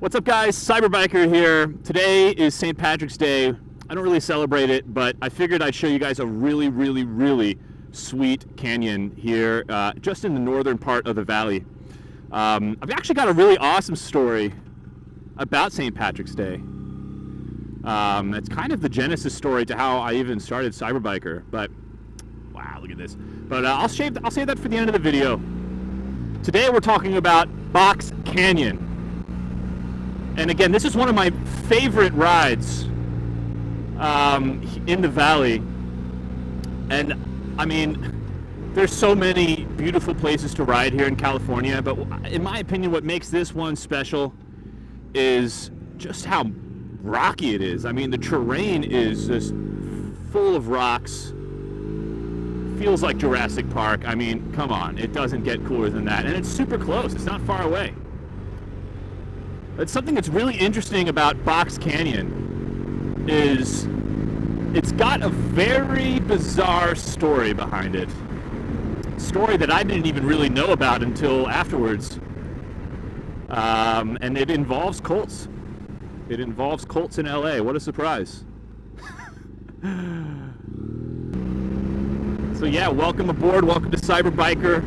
What's up, guys? Cyberbiker here. Today is St. Patrick's Day. I don't really celebrate it, but I figured I'd show you guys a really sweet canyon here just in the northern part of the valley. I've actually got a really awesome story about St. Patrick's Day. It's kind of the genesis story to how I even started Cyberbiker, but wow, look at this. But I'll save that for the end of the video. Today we're talking about Box Canyon. And again, this is one of my favorite rides in the valley. And I mean, there's so many beautiful places to ride here in California, but in my opinion, what makes this one special is just how rocky it is. I mean, the terrain is just full of rocks. Feels like Jurassic Park. I mean, come on, it doesn't get cooler than that. And it's super close, it's not far away. But something that's really interesting about Box Canyon is it's got a very bizarre story behind it. A story that I didn't even really know about until afterwards. And it involves cults. It involves cults in LA. What a surprise. So yeah, welcome aboard, welcome to Cyberbiker.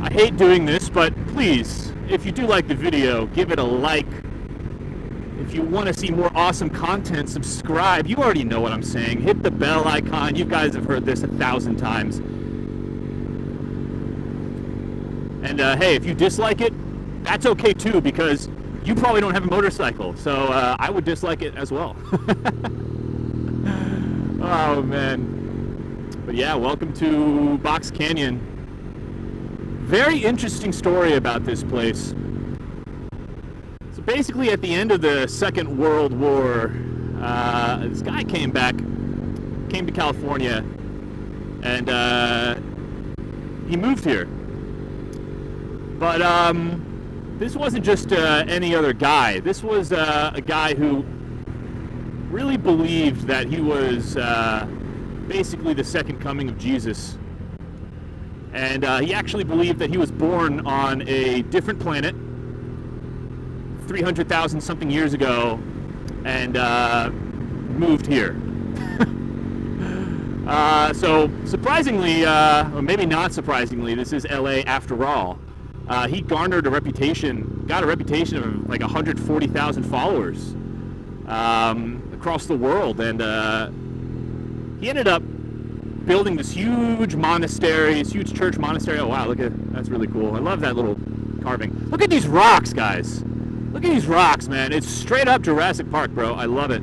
I hate doing this, but please, if you do like the video, give it a like. If you want to see more awesome content, subscribe. You already know what I'm saying. Hit the bell icon. You guys have heard this 1,000 times. And hey, if you dislike it, that's okay too, because you probably don't have a motorcycle, so I would dislike it as well. Oh man. But yeah, welcome to Box Canyon. Very interesting story about this place. So basically at the end of the Second World War, this guy came to California, and he moved here. But this wasn't just any other guy. This was a guy who really believed that he was basically the second coming of Jesus. And he actually believed that he was born on a different planet 300,000 something years ago and moved here. So surprisingly, or maybe not surprisingly, this is LA after all. He got a reputation of like 140,000 followers across the world, and he ended up building this huge monastery, this huge church monastery. Oh wow, that's really cool. I love that little carving. Look at these rocks, guys. Look at these rocks, man. It's straight up Jurassic Park, bro. I love it.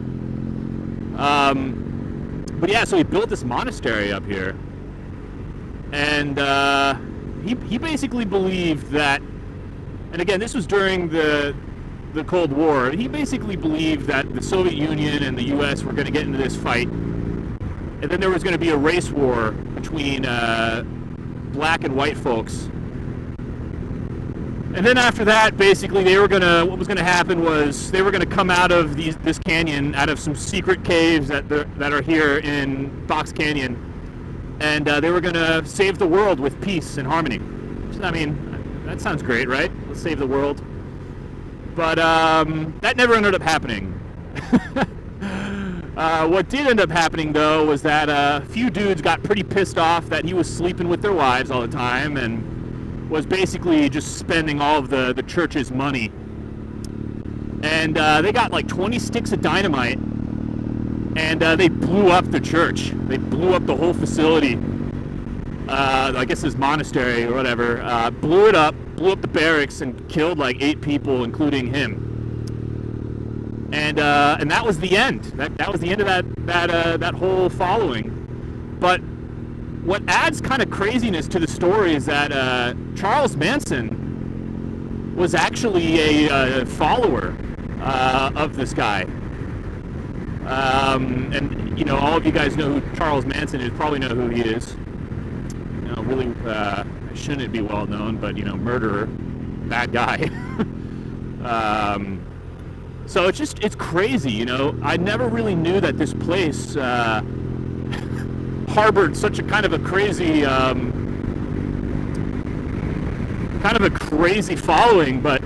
But yeah, so he built this monastery up here, and he basically believed that, and again, this was during the Cold War. He basically believed that the Soviet Union and the U.S. were going to get into this fight, and then there was going to be a race war between black and white folks. And then after that, basically, what was going to happen was they were going to come out of this canyon, out of some secret caves that are here in Box Canyon, and they were going to save the world with peace and harmony. I mean, that sounds great, right? Let's save the world. But that never ended up happening. What did end up happening, though, was that a few dudes got pretty pissed off that he was sleeping with their wives all the time and was basically just spending all of the church's money. And they got like 20 sticks of dynamite, and they blew up the church. They blew up the whole facility. I guess this monastery or whatever. Blew it up, blew up the barracks, and killed like 8 people, including him. And that was the end. That was the end of that whole following. But what adds kind of craziness to the story is that Charles Manson was actually a follower of this guy. And you know, all of you guys know who Charles Manson is. Probably know who he is. You know, really shouldn't be well known, but you know, murderer, bad guy. So it's crazy, you know. I never really knew that this place harbored such a kind of a crazy following, but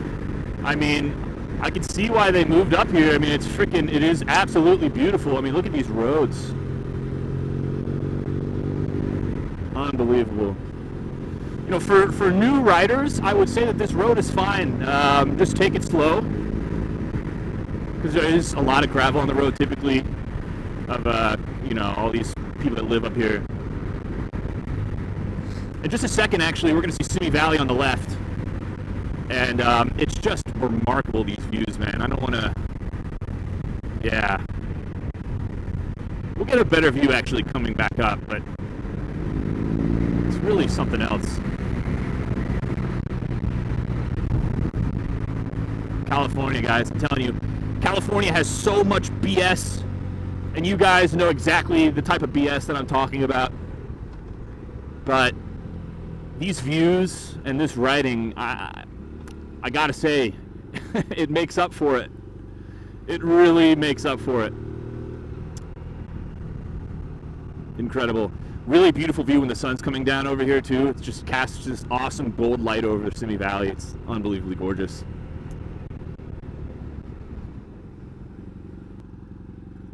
I mean, I can see why they moved up here. I mean, it is absolutely beautiful. I mean, look at these roads. Unbelievable. You know, for new riders, I would say that this road is fine. Just take it slow, because there is a lot of gravel on the road typically of, you know, all these people that live up here. In just a second, actually, we're going to see Simi Valley on the left. And it's just remarkable, these views, man. I don't want to... Yeah. We'll get a better view, actually, coming back up, but it's really something else. California, guys, I'm telling you. California has so much BS, and you guys know exactly the type of BS that I'm talking about. But these views and this riding, I gotta say, it makes up for it. It really makes up for it. Incredible. Really beautiful view when the sun's coming down over here too. It just casts this awesome gold light over the Simi Valley. It's unbelievably gorgeous.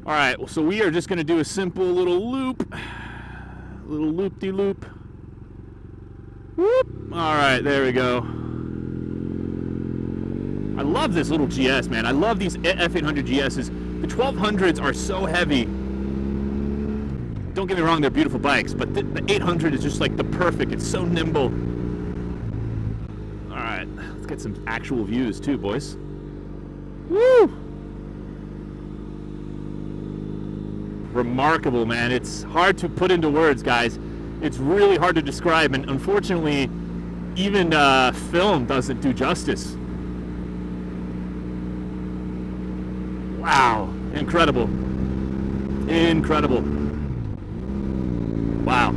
All right, well, so we are just gonna do a simple little loop. Little loop-de-loop. Whoop. All right, there we go. I love this little GS, man. I love these F800 GSs. The 1200s are so heavy. Don't get me wrong, they're beautiful bikes, but the 800 is just like the perfect. It's so nimble. All right, let's get some actual views too, boys. Woo! Remarkable, man. It's hard to put into words, guys. It's really hard to describe, and unfortunately, even film doesn't do justice. Wow, incredible. Incredible. Wow.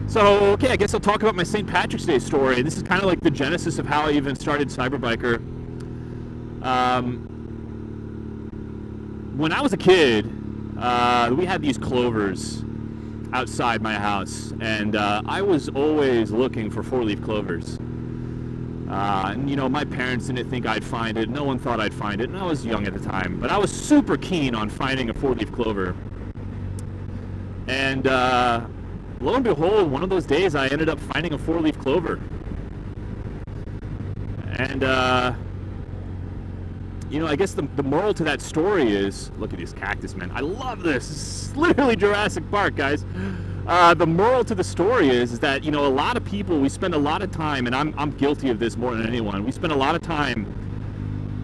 So, okay, I guess I'll talk about my St. Patrick's Day story. This is kind of like the genesis of how I even started Cyberbiker. When I was a kid, we had these clovers outside my house, and I was always looking for four-leaf clovers. And you know, my parents didn't think I'd find it. No one thought I'd find it, and I was young at the time. But I was super keen on finding a four-leaf clover. And lo and behold, one of those days I ended up finding a four-leaf clover. And you know, I guess the moral to that story is, look at this cactus, man. I love this. This is literally Jurassic Park, guys. The moral to the story is that, you know, a lot of people, we spend a lot of time, and I'm guilty of this more than anyone, we spend a lot of time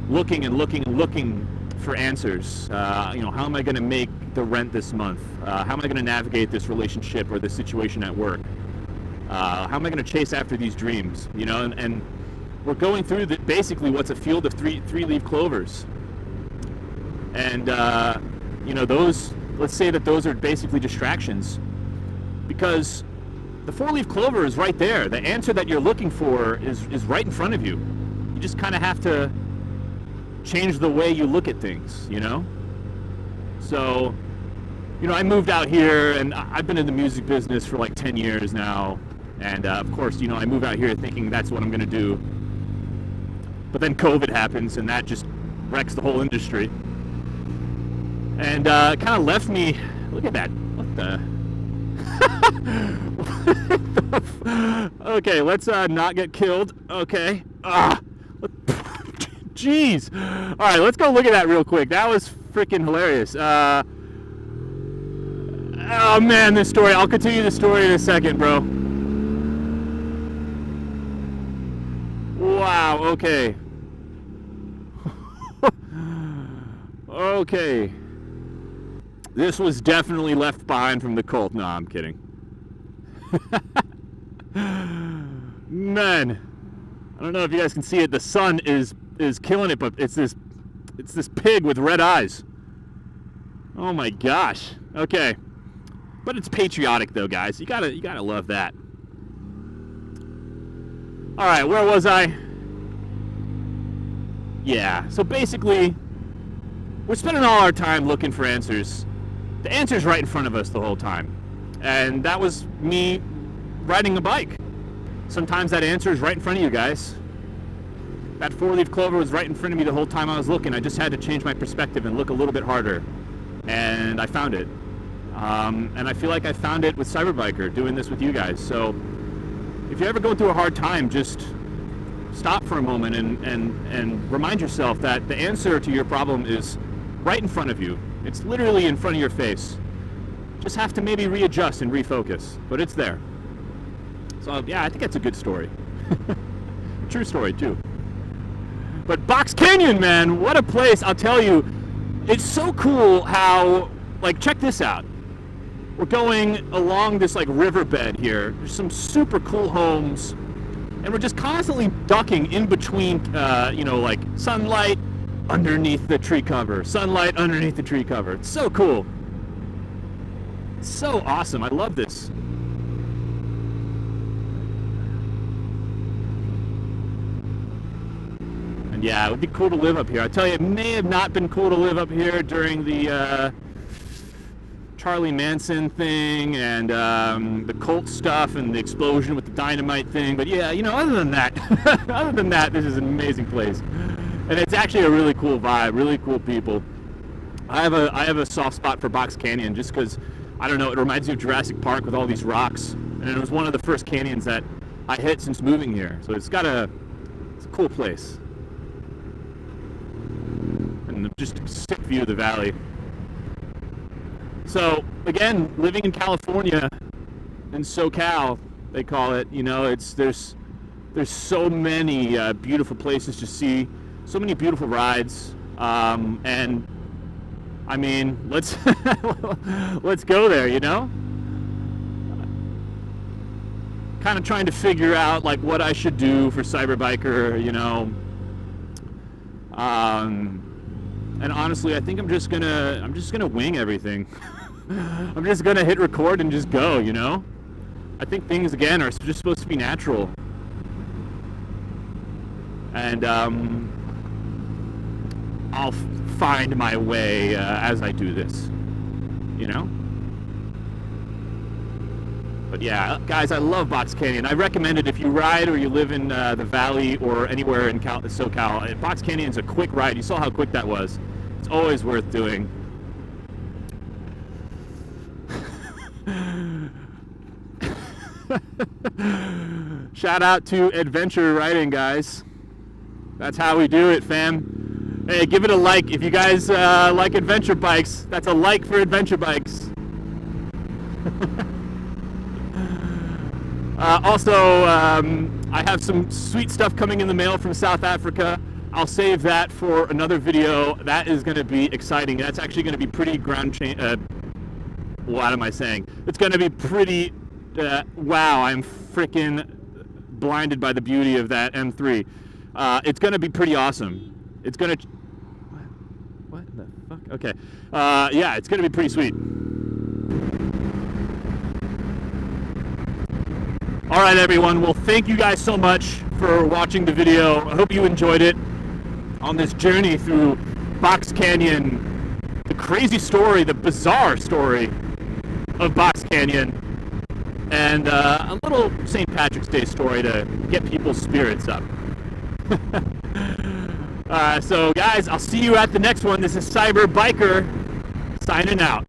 looking and looking and looking for answers. You know, how am I going to make the rent this month? How am I going to navigate this relationship or this situation at work? How am I going to chase after these dreams? You know, and we're going through basically what's a field of three-leaf clovers. And, you know, let's say that those are basically distractions. Because the four-leaf clover is right there. The answer that you're looking for is right in front of you. You just kind of have to change the way you look at things, you know? So, you know, I moved out here, and I've been in the music business for like 10 years now. And, of course, you know, I move out here thinking that's what I'm going to do. But then COVID happens, and that just wrecks the whole industry. And it kind of left me... Look at that. What the... Okay, let's not get killed. Okay. Jeez. All right, let's go look at that real quick. That was freaking hilarious. Oh man, this story. I'll continue the story in a second, bro. Wow. Okay. Okay. This was definitely left behind from the cult. No, I'm kidding. Man, I don't know if you guys can see it. The sun is killing it, but it's this pig with red eyes. Oh my gosh. Okay, but it's patriotic though, guys. You gotta love that. All right, where was I? Yeah. So basically, we're spending all our time looking for answers. The answer's right in front of us the whole time. And that was me riding a bike. sometimes that answer is right in front of you guys. That 4-leaf clover was right in front of me the whole time I was looking. I just had to change my perspective and look a little bit harder. And I found it. And I feel like I found it with Cyberbiker, doing this with you guys. So if you're ever going through a hard time, just stop for a moment and remind yourself that the answer to your problem is right in front of you. It's literally in front of your face. Just have to maybe readjust and refocus, but it's there. So yeah, I think that's a good story. True story too. But Box Canyon, man, what a place. I'll tell you, it's so cool how, like, check this out. We're going along this like riverbed here. There's some super cool homes, and we're just constantly ducking in between, you know, like sunlight underneath the tree cover, sunlight underneath the tree cover. It's so cool. It's so awesome. I love this. And yeah, it would be cool to live up here. I tell you, it may have not been cool to live up here during the Charlie Manson thing and the cult stuff and the explosion with the dynamite thing. But yeah, you know, other than that, this is an amazing place. And it's actually a really cool vibe, really cool people. I have a soft spot for Box Canyon just because, I don't know, it reminds me of Jurassic Park with all these rocks. And it was one of the first canyons that I hit since moving here. So it's a cool place. And just a sick view of the valley. So again, living in California, in SoCal, they call it, you know, there's so many beautiful places to see, so many beautiful rides, and I mean, let's go there, you know. Kind of trying to figure out like what I should do for Cyberbiker, you know. And honestly, I think I'm just gonna wing everything. I'm just gonna hit record and just go, you know? I think things, again, are just supposed to be natural. And I'll find my way as I do this, you know? But yeah, guys, I love Box Canyon. I recommend it if you ride or you live in the valley or anywhere in SoCal. Box Canyon's a quick ride. You saw how quick that was. It's always worth doing. Shout out to Adventure Riding, guys. That's how we do it, fam. Hey, give it a like if you guys like adventure bikes. That's a like for adventure bikes. Also, I have some sweet stuff coming in the mail from South Africa. I'll save that for another video. That is going to be exciting. That's actually going to be pretty what am I saying? It's going to be pretty, wow, I'm freaking blinded by the beauty of that M3. It's going to be pretty awesome. It's going to, what the fuck? Okay. Yeah, it's going to be pretty sweet. All right, everyone. Well, thank you guys so much for watching the video. I hope you enjoyed it on this journey through Box Canyon, the crazy story, the bizarre story of Box Canyon, and a little St. Patrick's Day story to get people's spirits up. So, guys, I'll see you at the next one. This is Cyberbiker signing out.